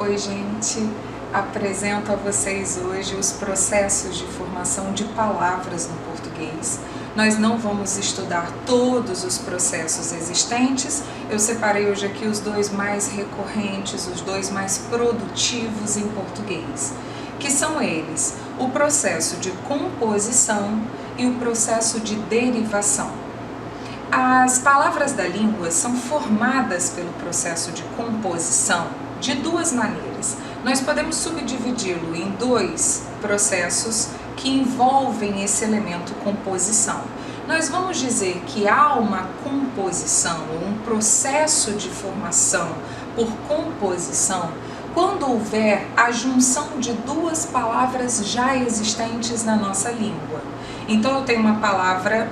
Oi, gente! Apresento a vocês hoje os processos de formação de palavras no português. Nós não vamos estudar todos os processos existentes, eu separei hoje aqui os dois mais recorrentes, os dois mais produtivos em português, que são eles, o processo de composição e o processo de derivação. As palavras da língua são formadas pelo processo de composição de duas maneiras. Nós podemos subdividi-lo em dois processos que envolvem esse elemento composição. Nós vamos dizer que há uma composição, um processo de formação por composição, quando houver a junção de duas palavras já existentes na nossa língua. Então eu tenho uma palavra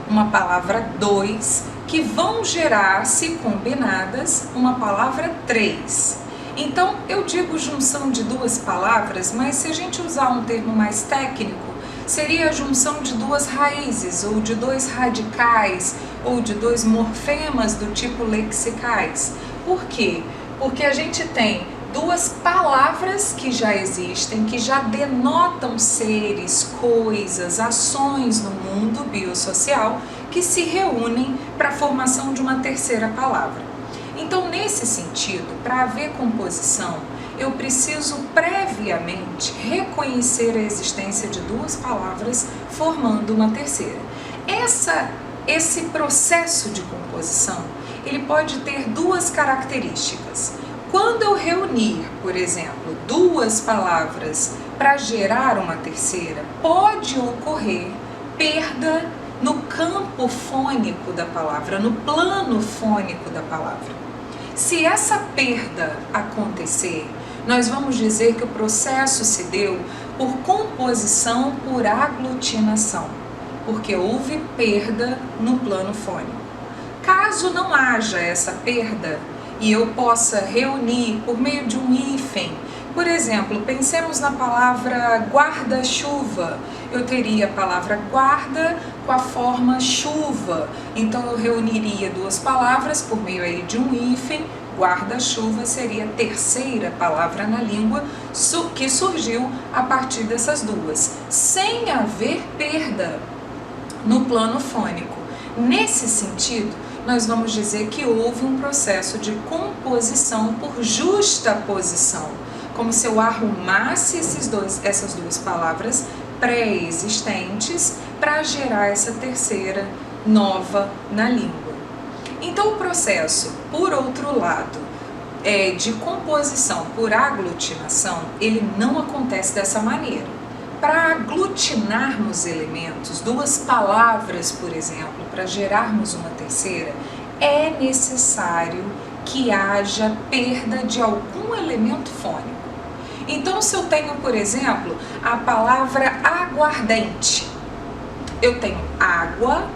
uma palavra 2, que vão gerar, se combinadas, uma palavra 3. Então, eu digo junção de duas palavras, mas se a gente usar um termo mais técnico, seria a junção de duas raízes, ou de dois radicais, ou de dois morfemas do tipo lexicais. Por quê? Porque a gente tem duas palavras que já existem, que já denotam seres, coisas, ações no mundo biosocial que se reúnem para a formação de uma terceira palavra. Então, nesse sentido, para haver composição, eu preciso previamente reconhecer a existência de duas palavras formando uma terceira. Esse processo de composição, ele pode ter duas características. Quando eu reunir, por exemplo, duas palavras para gerar uma terceira, pode ocorrer perda no campo fônico da palavra, no plano fônico da palavra. Se essa perda acontecer, nós vamos dizer que o processo se deu por composição por aglutinação, porque houve perda no plano fônico. Caso não haja essa perda, e eu possa reunir por meio de um hífen. Por exemplo, pensemos na palavra guarda-chuva. Eu teria a palavra guarda com a forma chuva. Então eu reuniria duas palavras por meio aí de um hífen. Guarda-chuva seria a terceira palavra na língua que surgiu a partir dessas duas, sem haver perda no plano fônico. Nesse sentido, nós vamos dizer que houve um processo de composição por justaposição, como se eu arrumasse essas duas palavras pré-existentes para gerar essa terceira nova na língua. Então o processo, por outro lado, de composição por aglutinação, ele não acontece dessa maneira. Para aglutinarmos elementos, duas palavras, por exemplo, para gerarmos uma terceira, é necessário que haja perda de algum elemento fônico. Então, se eu tenho, por exemplo, a palavra aguardente, eu tenho água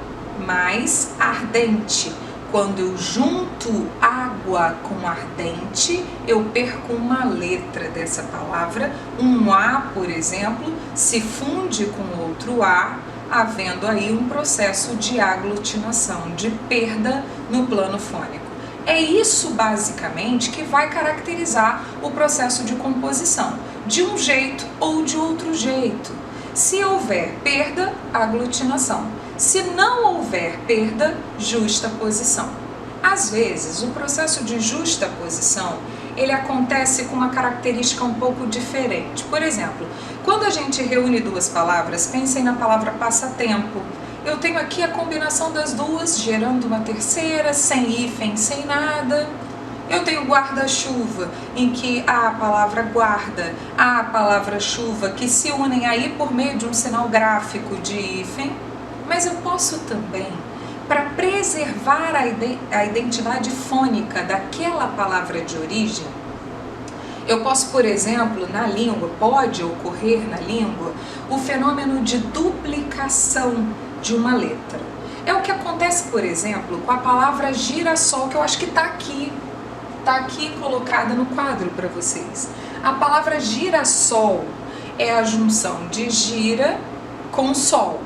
mais ardente. Quando eu junto água com ardente, eu perco uma letra dessa palavra. Um A, por exemplo, se funde com outro A, havendo aí um processo de aglutinação, de perda no plano fônico. É isso, basicamente, que vai caracterizar o processo de composição, de um jeito ou de outro jeito. Se houver perda, aglutinação. Se não houver perda, justaposição. Às vezes, o processo de justaposição, ele acontece com uma característica um pouco diferente. Por exemplo, quando a gente reúne duas palavras, pensem na palavra passatempo. Eu tenho aqui a combinação das duas, gerando uma terceira, sem hífen, sem nada. Eu tenho guarda-chuva, em que há a palavra guarda, há a palavra chuva, que se unem aí por meio de um sinal gráfico de hífen. Mas eu posso também, para preservar a identidade fônica daquela palavra de origem, eu posso, por exemplo, na língua, pode ocorrer na língua, o fenômeno de duplicação de uma letra. É o que acontece, por exemplo, com a palavra girassol, que eu acho que está aqui colocada no quadro para vocês. A palavra girassol é a junção de gira com sol.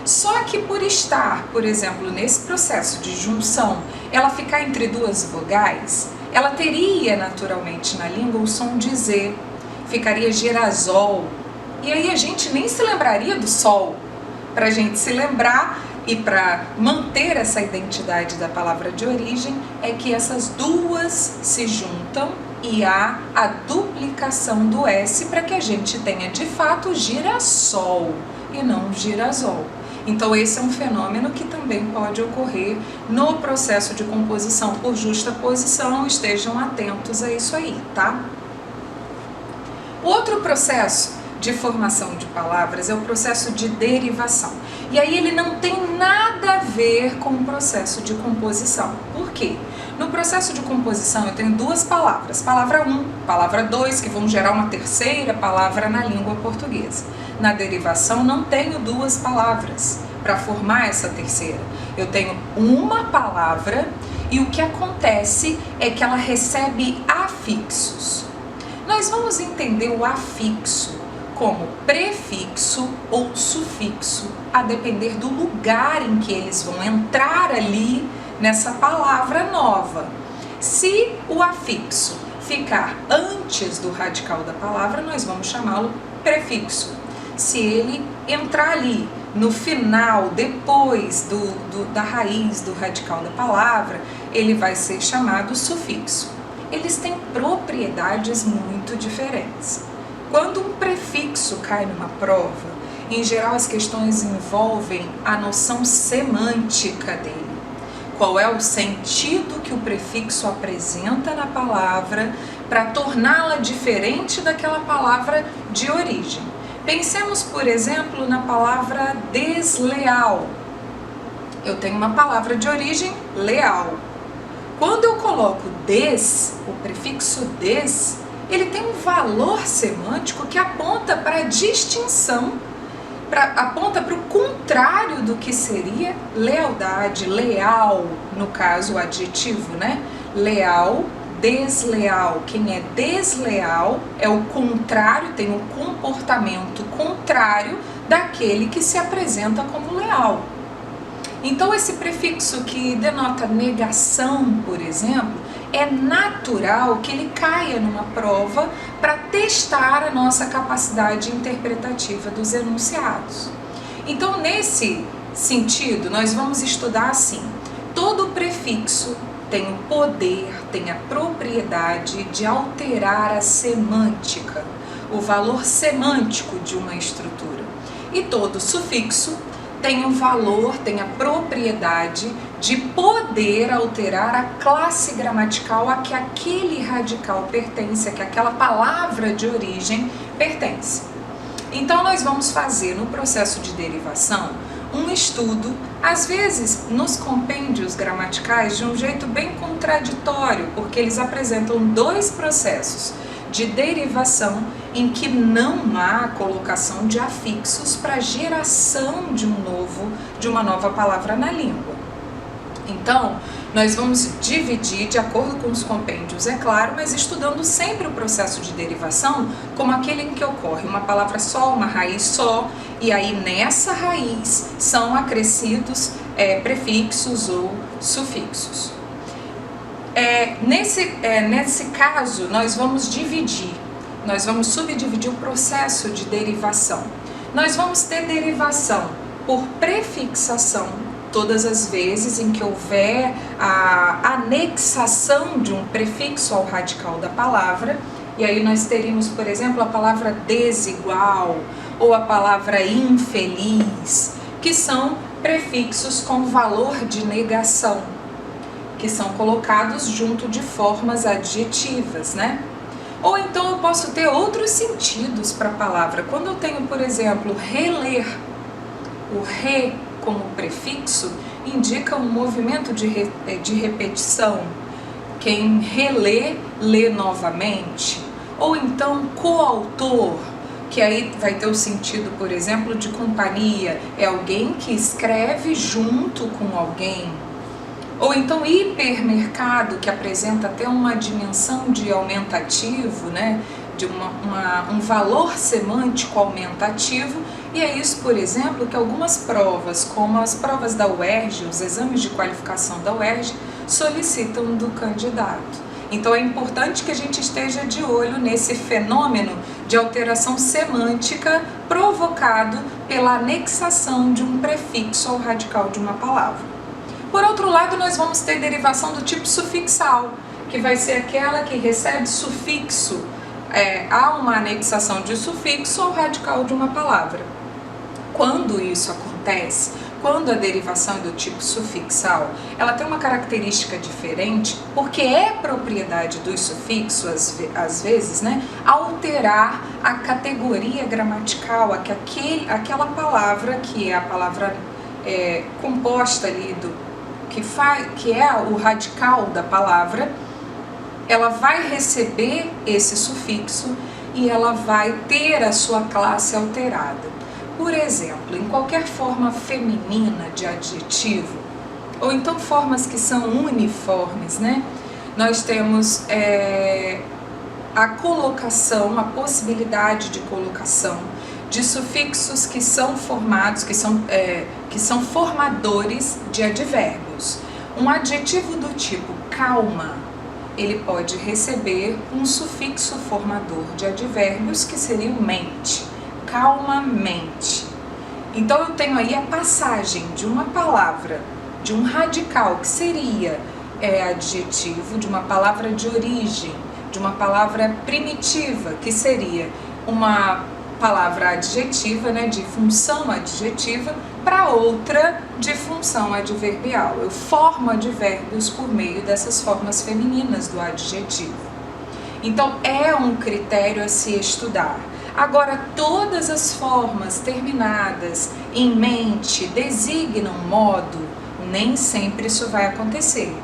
Só que por estar, por exemplo, nesse processo de junção, ela ficar entre duas vogais, ela teria naturalmente na língua o som de Z, ficaria girasol, e aí a gente nem se lembraria do sol. Para a gente se lembrar e para manter essa identidade da palavra de origem, é que essas duas se juntam e há a duplicação do S para que a gente tenha de fato girassol e não girasol. Então esse é um fenômeno que também pode ocorrer no processo de composição por justaposição, estejam atentos a isso aí, tá? O outro processo de formação de palavras é o processo de derivação. E aí ele não tem nada a ver com o processo de composição. Por quê? No processo de composição eu tenho duas palavras, palavra 1, palavra 2, que vão gerar uma terceira palavra na língua portuguesa. Na derivação não tenho duas palavras para formar essa terceira. Eu tenho uma palavra e o que acontece é que ela recebe afixos. Nós vamos entender o afixo como prefixo ou sufixo, a depender do lugar em que eles vão entrar ali nessa palavra nova. Se o afixo ficar antes do radical da palavra, nós vamos chamá-lo prefixo. Se ele entrar ali no final, depois da raiz do radical da palavra, ele vai ser chamado sufixo. Eles têm propriedades muito diferentes. Quando um prefixo cai numa prova, em geral as questões envolvem a noção semântica dele. Qual é o sentido que o prefixo apresenta na palavra para torná-la diferente daquela palavra de origem. Pensemos, por exemplo, na palavra desleal. Eu tenho uma palavra de origem leal. Quando eu coloco des, o prefixo des, ele tem um valor semântico que aponta para a distinção, aponta para o contrário do que seria lealdade, leal, no caso o adjetivo, né? Leal, desleal. Quem é desleal é o contrário, tem um comportamento contrário daquele que se apresenta como leal. Então esse prefixo que denota negação, por exemplo, é natural que ele caia numa prova para testar a nossa capacidade interpretativa dos enunciados. Então, nesse sentido, nós vamos estudar assim: todo prefixo tem o poder, tem a propriedade de alterar a semântica, o valor semântico de uma estrutura. E todo sufixo tem o valor, tem a propriedade de poder alterar a classe gramatical a que aquele radical pertence, a que aquela palavra de origem pertence. Então nós vamos fazer no processo de derivação um estudo, às vezes nos compêndios gramaticais, de um jeito bem contraditório, porque eles apresentam dois processos de derivação em que não há colocação de afixos para geração de uma nova palavra na língua. Então, nós vamos dividir de acordo com os compêndios, é claro, mas estudando sempre o processo de derivação como aquele em que ocorre uma palavra só, uma raiz só, e aí nessa raiz são acrescidos prefixos ou sufixos. Nesse caso, nós vamos subdividir o processo de derivação. Nós vamos ter derivação por prefixação, todas as vezes em que houver a anexação de um prefixo ao radical da palavra, e aí nós teríamos, por exemplo, a palavra desigual ou a palavra infeliz, que são prefixos com valor de negação, que são colocados junto de formas adjetivas, né? Ou então eu posso ter outros sentidos para a palavra. Quando eu tenho, por exemplo, reler, o re como prefixo indica um movimento de repetição. Quem relê, lê novamente. Ou então coautor, que aí vai ter o sentido, por exemplo, de companhia. É alguém que escreve junto com alguém. Ou então hipermercado, que apresenta até uma dimensão de aumentativo, né? De um valor semântico aumentativo. E é isso, por exemplo, que algumas provas, como as provas da UERJ, os exames de qualificação da UERJ, solicitam do candidato. Então é importante que a gente esteja de olho nesse fenômeno de alteração semântica provocado pela anexação de um prefixo ao radical de uma palavra. Por outro lado, nós vamos ter derivação do tipo sufixal, que vai ser aquela que recebe sufixo, há uma anexação de sufixo ao radical de uma palavra. Quando isso acontece, quando a derivação é do tipo sufixal, ela tem uma característica diferente, porque é propriedade do sufixo, às vezes, né, alterar a categoria gramatical, aquela palavra que é a palavra composta ali, que é o radical da palavra, ela vai receber esse sufixo e ela vai ter a sua classe alterada. Por exemplo, em qualquer forma feminina de adjetivo, ou então formas que são uniformes, né? Nós temos a colocação, a possibilidade de colocação de sufixos que são formados, que são formadores de advérbios. Um adjetivo do tipo calma, ele pode receber um sufixo formador de advérbios que seria o mente. Calmamente. Então eu tenho aí a passagem de uma palavra, de um radical que seria adjetivo, de uma palavra de origem, de uma palavra primitiva, que seria uma palavra adjetiva, né, de função adjetiva, para outra de função adverbial. Eu formo advérbios por meio dessas formas femininas do adjetivo. Então é um critério a se estudar. Agora, todas as formas terminadas em mente designam modo, nem sempre isso vai acontecer.